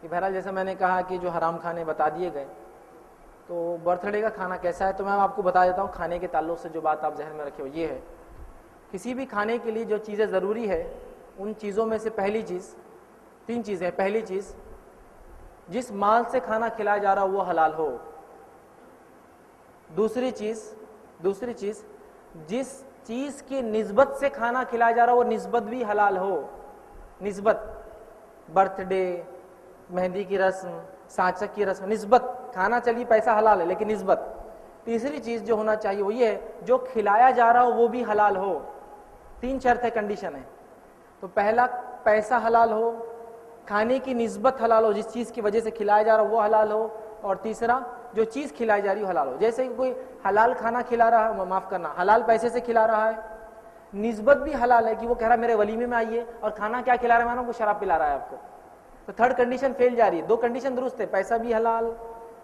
کہ بہرحال جیسا میں نے کہا کہ جو حرام کھانے بتا دیے گئے، تو برتھ ڈے کا کھانا کیسا ہے، تو میں آپ کو بتا دیتا ہوں کھانے کے تعلق سے جو بات آپ ذہن میں رکھے ہو یہ ہے، کسی بھی کھانے کے لیے جو چیزیں ضروری ہے ان چیزوں میں سے پہلی چیز، 3 چیزیں، پہلی چیز جس مال سے کھانا کھلایا جا رہا وہ حلال ہو، دوسری چیز جس چیز کی نسبت سے کھانا کھلایا جا رہا وہ نسبت بھی حلال ہو، نسبت، برتھ ڈے، مہندی کی رسم، سانچک کی رسم، نسبت، کھانا چلیے پیسہ حلال ہے لیکن نسبت۔ تیسری چیز جو ہونا چاہیے وہ یہ ہے جو کھلایا جا رہا ہو وہ بھی حلال ہو، 3 شرط ہے، کنڈیشن ہے۔ تو پہلا پیسہ حلال ہو، کھانے کی نسبت حلال ہو، جس چیز کی وجہ سے کھلایا جا رہا ہو وہ حلال ہو، اور تیسرا جو چیز کھلائی جا رہی ہو حلال ہو۔ جیسے کہ کوئی حلال کھانا کھلا رہا ہے، معاف کرنا، حلال پیسے سے کھلا رہا ہے، نسبت بھی حلال ہے کہ وہ کہہ رہا ہے میرے ولیمے میں آئیے، اور کھانا کیا کھلا رہا ہے، مانو وہ شراب پلا رہا ہے آپ کو، تو 3rd کنڈیشن فیل جا رہی ہے۔ 2 کنڈیشن درست ہے، پیسہ بھی حلال،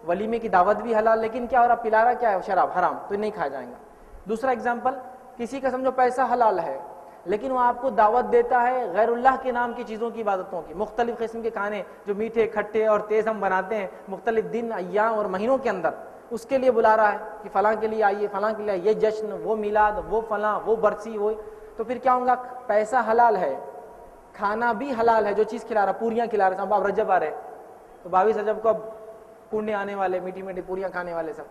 ولیمے کی دعوت بھی حلال، لیکن کیا ہو رہا، پلا رہا کیا ہے، شراب، حرام، تو نہیں کھایا جائے گا۔ دوسرا ایگزامپل، کسی کا سمجھو پیسہ حلال ہے لیکن وہ آپ کو دعوت دیتا ہے غیر اللہ کے نام کی چیزوں کی عبادتوں کی، مختلف قسم کے کھانے جو میٹھے، کھٹے اور تیز ہم بناتے ہیں مختلف دن، ایام اور مہینوں کے اندر، اس کے لیے بلا رہا ہے کہ فلاں کے لیے آئیے، فلاں کے لیے آئیے، یہ جشن، وہ میلاد، وہ فلاں، وہ برسی، وہ، تو پھر کیا ہوگا، پیسہ حلال ہے، کھانا بھی حلال ہے، جو چیز کھلا رہا، پوریاں کھلا رہے، اب رجب آ رہے تو 22 رجب کو اب پونے آنے والے، میٹھی میٹھی پوریاں کھانے والے سب،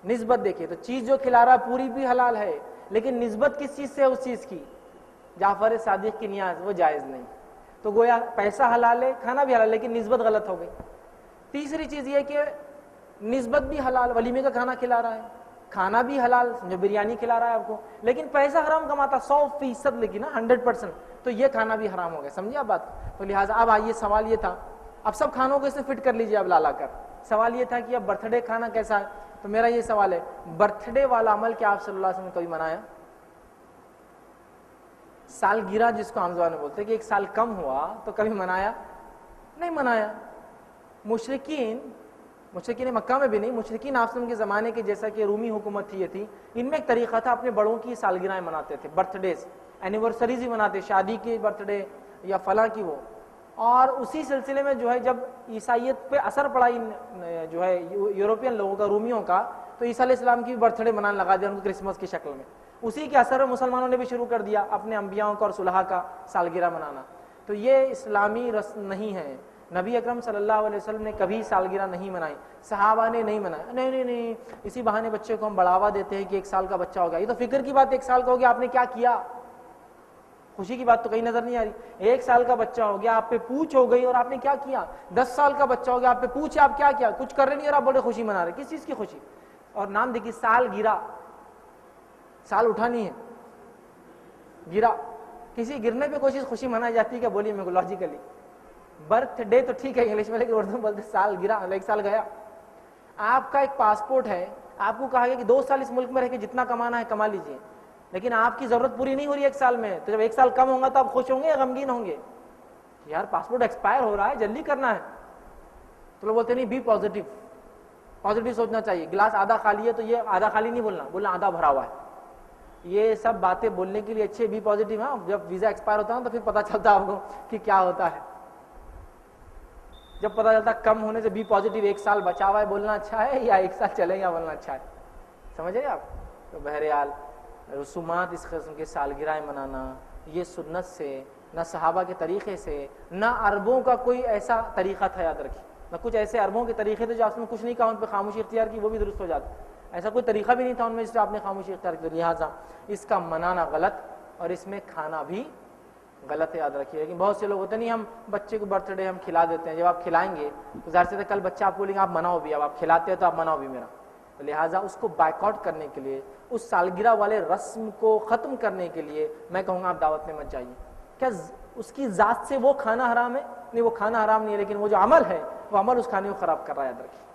نسبت دیکھیے، تو چیز جو کھلا رہا پوری بھی حلال ہے لیکن نسبت کس چیز سے ہے، اس چیز کی، جعفر صادق کی نیاز، وہ جائز نہیں، تو گویا پیسہ حلال ہے، کھانا بھی حلال، لیکن نسبت غلط ہو گئی۔ تیسری چیز یہ کہ نسبت بھی حلال، ولیمے کا کھانا کھلا رہا ہے، کھانا بھی حلال، جو بریانی کھلا رہا ہے آپ کو، لیکن پیسہ حرام کماتا 100%، لیکن 100%، تو یہ کھانا بھی حرام ہو گیا، سمجھے آپ بات؟ تو لہٰذا اب آئیے، سوال یہ تھا، اب سب کھانوں کو اس میں فٹ کر لیجیے اب لا کر، سوال یہ تھا کہ اب برتھ ڈے کھانا کیسا ہے، تو میرا یہ سوال ہے، برتھ ڈے والا عمل کیا آپ صلی اللہ علیہ وسلم نے کبھی منایا؟ سالگرہ جس کو عام زبان میں بولتے ہیں کہ 1 سال کم ہوا تو کبھی منایا؟ نہیں منایا۔ مشرکین مکہ میں بھی نہیں، مشرکین آپ کے زمانے کے، جیسا کہ رومی حکومت تھی، یہ تھی، ان میں ایک طریقہ تھا، اپنے بڑوں کی سالگرہیں مناتے تھے، برتھ ڈیز، اینیورسریز ہی مناتے، شادی کی برتھ ڈے یا فلاں کی وہ، اور اسی سلسلے میں جو ہے جب عیسائیت پہ اثر پڑا جو ہے یورپین لوگوں کا، رومیوں کا، تو عیسیٰ علیہ السلام کی بھی برتھ ڈے منانے لگا دیا ان کو کرسمس کی شکل میں، اسی کے اثر میں مسلمانوں نے بھی شروع کر دیا اپنے انبیاءوں کا اور صلحاء کا سالگرہ منانا۔ تو یہ اسلامی رسم نہیں ہے، نبی اکرم صلی اللہ علیہ وسلم نے کبھی سالگرہ نہیں منائی، صحابہ نے نہیں منایا، نہیں، اسی بہانے بچے کو ہم بڑھاوا دیتے ہیں کہ 1 سال کا بچہ ہو گیا، یہ تو فکر کی بات، 1 سال کا ہو گیا، آپ نے کیا کیا، خوشی کی بات تو کہیں نظر نہیں آ رہی۔ 1 سال کا بچہ ہو گیا، آپ پہ پوچھ ہو گئی اور آپ نے کیا کیا، 10 سال کا بچہ ہو گیا، آپ پہ پوچھ، آپ کیا کیا، کچھ کر رہے نہیں اور آپ بڑے خوشی منا رہے، کس چیز کی خوشی؟ اور نام دیکھیے، سالگرہ، سال اٹھانی ہے، گرا، کسی گرنے پہ کوئی چیز خوشی منائی جاتی ہے کیا، بولیے میرے کو لاجیکلی؟ برتھ ڈے تو ٹھیک ہے انگلش میں، لیکن اردو میں بولتے سال گرا، 1 سال گیا۔ آپ کا ایک پاسپورٹ ہے، آپ کو کہا گیا کہ 2 سال اس ملک میں رہ کے جتنا کمانا ہے کما لیجئے، لیکن آپ کی ضرورت پوری نہیں ہو رہی 1 سال میں، تو جب 1 سال کم ہوگا تو آپ خوش ہوں گے یا غمگین ہوں گے؟ یار پاسپورٹ ایکسپائر ہو رہا ہے، جلدی کرنا ہے، تو لوگ بولتے نہیں، بی پازیٹیو، پازیٹیو سوچنا چاہیے، گلاس آدھا خالی ہے تو یہ آدھا خالی نہیں بولنا آدھا بھرا ہوا ہے، یہ سب باتیں بولنے کے لیے اچھے، بی پازیٹیو، ہاں جب ویزا ایکسپائر ہوتا ہے تو پھر پتہ چلتا ہے آپ کو کہ کیا ہوتا ہے، جب پتہ چلتا کم ہونے سے بی پازیٹیو، 1 سال بچا ہوا ہے بولنا اچھا ہے یا 1 سال چلے گا بولنا اچھا ہے، سمجھ رہے آپ؟ تو بہرحال رسومات اس قسم کے سالگرہیں منانا یہ سنت سے، نہ صحابہ کے طریقے سے، نہ عربوں کا کوئی ایسا طریقہ تھا، یاد رکھیے، نہ کچھ ایسے عربوں کے طریقے تھے جو آپ نے کچھ نہیں کہا ان پہ خاموشی اختیار کی وہ بھی درست ہو جاتا، ایسا کوئی طریقہ بھی نہیں تھا ان میں جس سے آپ نے خاموشی اختیار کی، لہٰذا اس کا منانا غلط اور اس میں کھانا بھی غلط ہے، یاد رکھیے۔ لیکن بہت سے لوگ ہوتے نہیں، ہم بچے کو برتھ ڈے ہم کھلا دیتے ہیں، جب آپ کھلائیں گے تو ظاہر سے کل بچہ آپ بولیں گے آپ مناؤ بھی، اب آپ کھلاتے ہیں تو آپ مناؤ بھی میرا، تو لہٰذا اس کو بائیکاٹ کرنے کے لیے، اس سالگرہ والے رسم کو ختم کرنے کے لیے میں کہوں گا آپ دعوت میں مت جائیے۔ کیا اس کی ذات سے وہ کھانا حرام ہے؟ نہیں، وہ کھانا حرام نہیں ہے، لیکن وہ جو عمل ہے وہ عمل اس کھانے کو خراب کر رہا ہے، یاد رکھیے،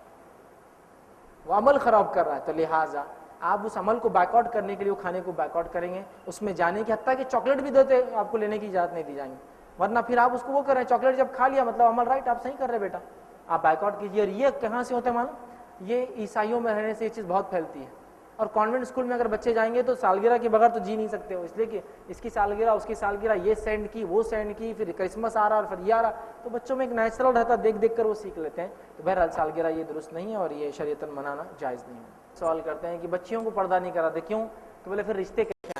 وہ عمل خراب کر رہا ہے، تو لہٰذا آپ اس عمل کو بیک آؤٹ کرنے کے لیے وہ کھانے کو بیک آؤٹ کریں گے، اس میں جانے کی، حتیٰ کہ چاکلیٹ بھی دیتے آپ کو لینے کی اجازت نہیں دی جائیں گی، ورنہ پھر آپ اس کو وہ کر رہے ہیں، چاکلیٹ جب کھا لیا مطلب عمل رائٹ، آپ صحیح کر رہے بیٹا، آپ بیک آؤٹ کیجیے۔ اور یہ کہاں سے ہوتا ہے معلوم؟ یہ عیسائیوں میں رہنے سے یہ چیز بہت پھیلتی ہے، اور کانوینٹ اسکول میں اگر بچے جائیں گے تو سالگرہ کے بغیر تو جی نہیں سکتے ہو، اس لیے کہ اس کی سالگرہ اس کی سالگرہ، یہ سینڈ کی وہ سینڈ کی، پھر کرسمس آ رہا اور پھر یہ آ رہا، تو بچوں میں ایک نیچرل رہتا، دیکھ دیکھ کر وہ سیکھ لیتے ہیں. تو بہرحال سالگرہ یہ درست نہیں ہے اور یہ شریعتاً منانا جائز نہیں ہے. سوال کرتے ہیں کہ بچیوں کو پردہ نہیں کراتے کیوں؟ تو بولے پھر رشتے کیسے